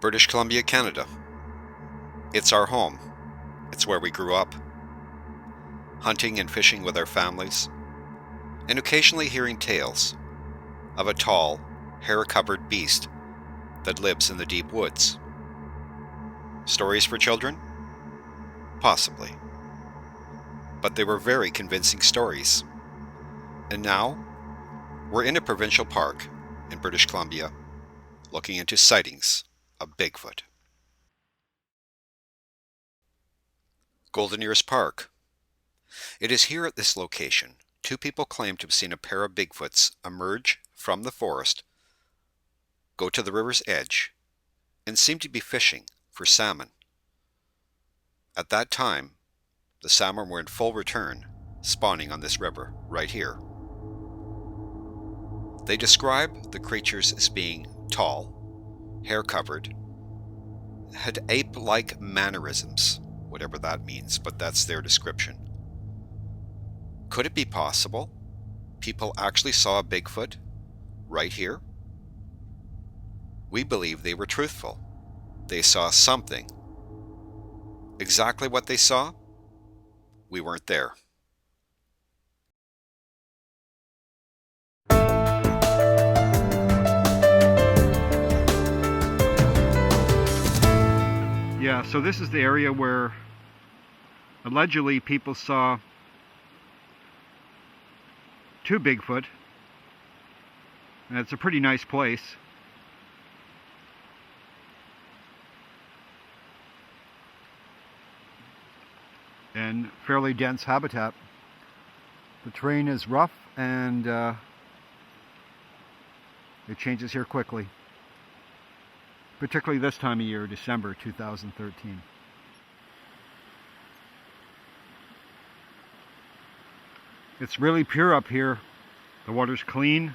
British Columbia, Canada. It's our home. It's where we grew up. Hunting and fishing with our families, and occasionally hearing tales of a tall, hair-covered beast that lives in the deep woods. Stories for children? Possibly. But they were very convincing stories. And now, we're in a provincial park in British Columbia, looking into sightings of Bigfoot. Golden Ears Park. It is here at this location, two people claim to have seen a pair of Bigfoots emerge from the forest, go to the river's edge, and seem to be fishing for salmon. At that time, the salmon were in full return, spawning on this river right here. They describe the creatures as being tall, hair-covered, had ape-like mannerisms, whatever that means, but that's their description. Could it be possible people actually saw a Bigfoot right here? We believe they were truthful. They saw something. Exactly what they saw? We weren't there. Yeah, so this is the area where allegedly people saw two Bigfoot, and it's a pretty nice place. And fairly dense habitat. The terrain is rough and it changes here quickly. Particularly this time of year, December 2013. It's really pure up here. The water's clean.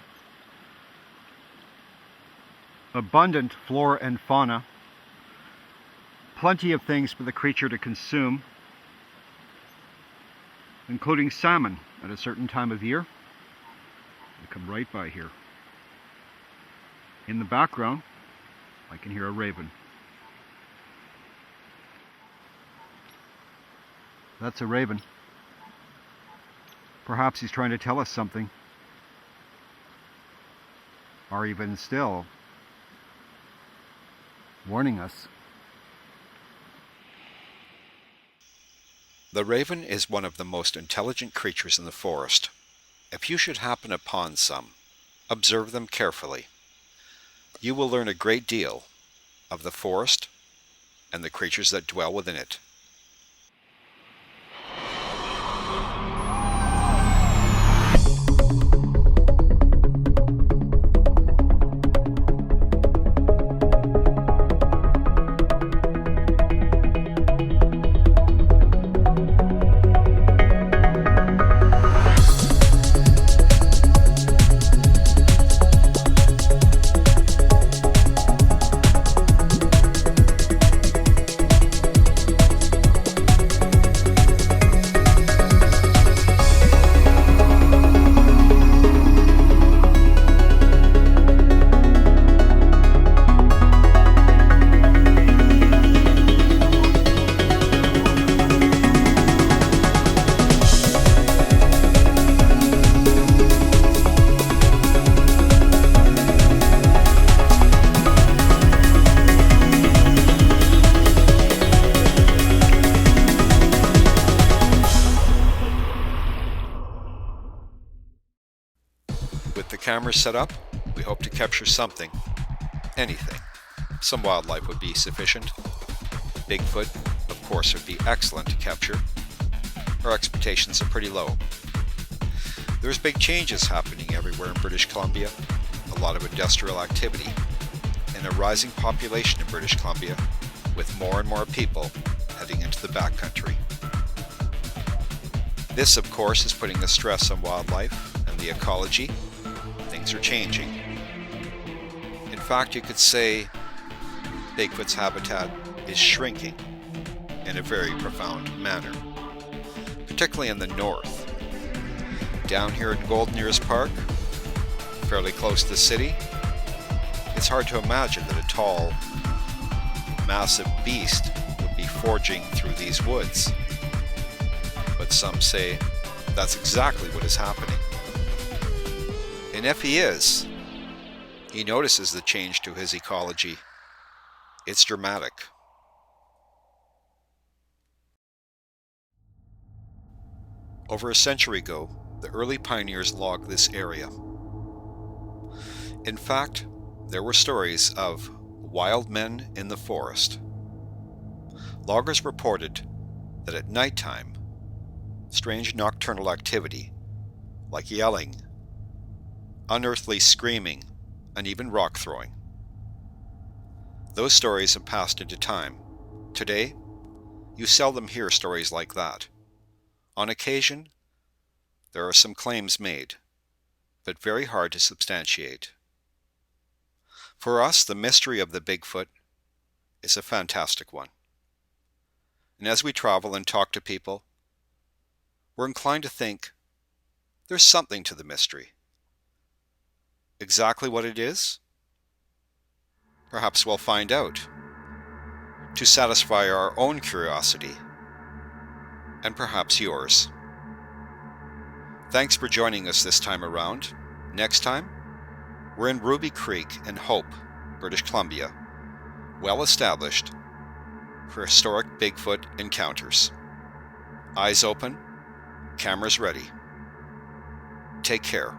Abundant flora and fauna. Plenty of things for the creature to consume, including salmon at a certain time of year. They come right by here. In the background, I can hear a raven. That's a raven. Perhaps he's trying to tell us something. Or even still, warning us. The raven is one of the most intelligent creatures in the forest. If you should happen upon some, observe them carefully. You will learn a great deal of the forest and the creatures that dwell within it. With the cameras set up, we hope to capture something, anything. Some wildlife would be sufficient. Bigfoot, of course, would be excellent to capture. Our expectations are pretty low. There's big changes happening everywhere in British Columbia, a lot of industrial activity, and a rising population in British Columbia, with more and more people heading into the backcountry. This, of course, is putting the stress on wildlife and the ecology. Things are changing. In fact, you could say Bigfoot's habitat is shrinking in a very profound manner, particularly in the north. Down here in Golden Ears Park, fairly close to the city, it's hard to imagine that a tall, massive beast would be forging through these woods. But some say that's exactly what is happening. And if he is, he notices the change to his ecology. It's dramatic. Over a century ago, the early pioneers logged this area. In fact, there were stories of wild men in the forest. Loggers reported that at nighttime, strange nocturnal activity, like yelling, unearthly screaming, and even rock throwing. Those stories have passed into time. Today, you seldom hear stories like that. On occasion, there are some claims made, but very hard to substantiate. For us, the mystery of the Bigfoot is a fantastic one. And as we travel and talk to people, we're inclined to think there's something to the mystery. Exactly what it is? Perhaps we'll find out, to satisfy our own curiosity, and perhaps yours. Thanks for joining us this time around. Next time, we're in Ruby Creek in Hope, British Columbia, well established for historic Bigfoot encounters. Eyes open, cameras ready. Take care.